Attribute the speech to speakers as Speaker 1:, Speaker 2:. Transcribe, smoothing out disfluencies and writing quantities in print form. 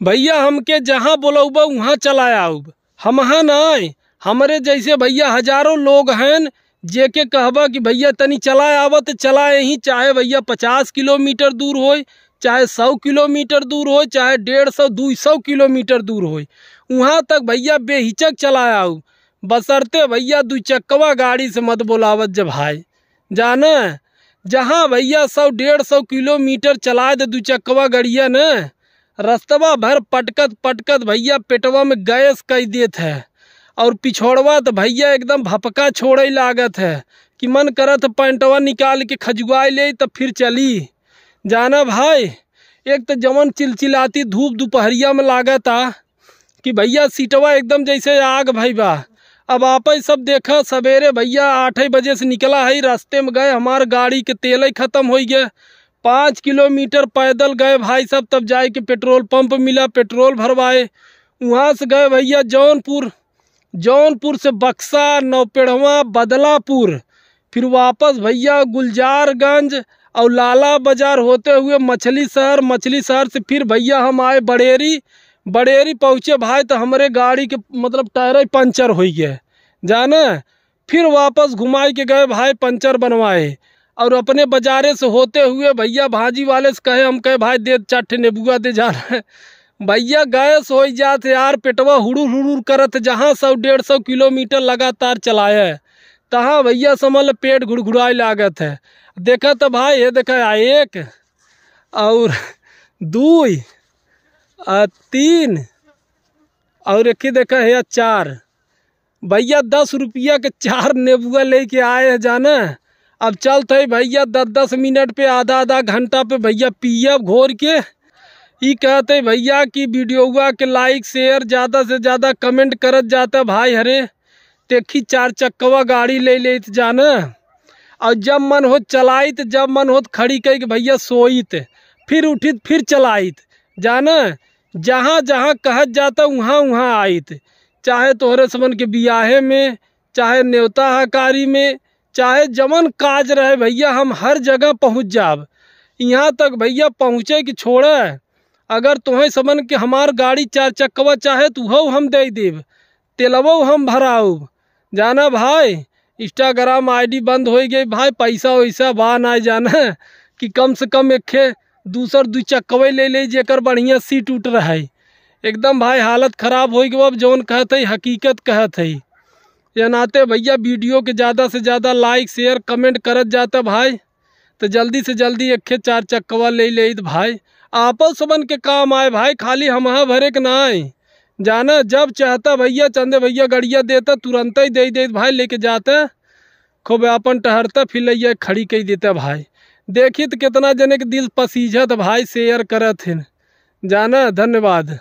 Speaker 1: भैया हमके जहाँ बोलौबा वहाँ चला आऊब। हमहा नहीं, हमरे जैसे भैया हजारों लोग हैं जेके कहबा कि भैया तनी चला आवत चला यहीं, चाहे भैया 50 किलोमीटर दूर हो, चाहे 100 किलोमीटर दूर हो, चाहे 150-200 किलोमीटर दूर हो, वहाँ तक भैया बेहिचक चला आऊ। बसरते भैया 2 चक्कवा गाड़ी से मत बोलावत जब भाई जाना। जहाँ भैया 100-150 किलोमीटर चलाए दे 2 चक्कवा गड़िया न, रस्तवा भर पटकत पटकत भैया पेटवा में गैस कई देत है, और पिछोड़वा तो भैया एकदम भपका छोड़े लागत है कि मन करत पैंटवा निकाल के खजुआई ले तब फिर चली जाना भाई। एक तो जवन चिलचिलाती धूप दोपहरिया में लागता कि भैया सीटवा एकदम जैसे आग भाई बा। अब आप ही सब देखा, सवेरे भैया 8 बजे से निकला है, रास्ते में गए हमार गाड़ी के तेल ही ख़त्म हो गया। 5 किलोमीटर पैदल गए भाई सब, तब जाए के पेट्रोल पंप मिला, पेट्रोल भरवाए। वहाँ से गए भैया जौनपुर से बक्सा, नौपेड़वा, बदलापुर, फिर वापस भैया गुलजारगंज और लाला बाजार होते हुए मछली शहर से फिर भैया हम आए बड़ेरी पहुँचे भाई, तो हमारे गाड़ी के मतलब टायर ही पंचर हो गए जाना। फिर वापस घुमाई के गए भाई, पंचर बनवाए, और अपने बाजारे से होते हुए भैया भाजी वाले से कहे, हम कहे भाई दे 4 नेबुआ दे जा रहे भैया गैस हो जाते यार, पेटवा हुड़ुर करत। जहाँ 100-150 किलोमीटर लगातार चलाया तहाँ भैया समझ पेट घुड़घुड़ाए लागत है। देखा तो भाई ये देखा 1 और 2 और 3 और एक ही देखा है 4 भैया 10 रुपया के 4 नेबुआ लेके आए हैं जाना। अब चलते भैया 10-10 मिनट पे आधा घंटा पे भैया पियब घोर के। ये कहते भैया कि वीडियोवा के लाइक शेयर ज़्यादा से ज़्यादा कमेंट करत जाता भाई। हरे देखी 4 चक्कवा गाड़ी ले जाना, और जब मन हो चलाइत, जब मन हो खड़ी कह के भैया सोइत, फिर उठित फिर चलाइत जाना। जहाँ जहाँ कहत जाता वहाँ आइत, चाहे तोहरे समन के बियाहे में, चाहे न्योता हकारी में, चाहे जमन काज रहे भैया हम हर जगह पहुँच जाब। यहाँ तक भैया पहुँचे कि छोड़ा, अगर तुम्हें समन के हमार गाड़ी 4 चक्कवा चाहे तो हो हम दे देव, तेलवो हम भराऊब जाना भाई। इंस्टाग्राम आईडी बंद हो गई भाई, पैसा वैसा बा ना जाना कि कम से कम एक दूसर 2 चक्कवे ले जेकर बढ़िया सीट उठ रहा है। एकदम भाई हालत ख़राब हो गई। अब जौन कहत है हकीकत कहत है। या नाते भैया वीडियो के ज़्यादा से ज़्यादा लाइक शेयर कमेंट करत जाता भाई, तो जल्दी से जल्दी 4 चक्कवा ले भाई, आपो सबन के काम आए भाई, खाली हम भरे के ना आए जाना। जब चाहता भैया चंदे भैया गड़िया देता तुरंत ही दे भाई, लेके जाता खूब अपन टहरता, फिर लैया खड़ी कही देता भाई। देखी तो कितना जने के दिल पसीझत भाई, शेयर करत हैं जाना। धन्यवाद।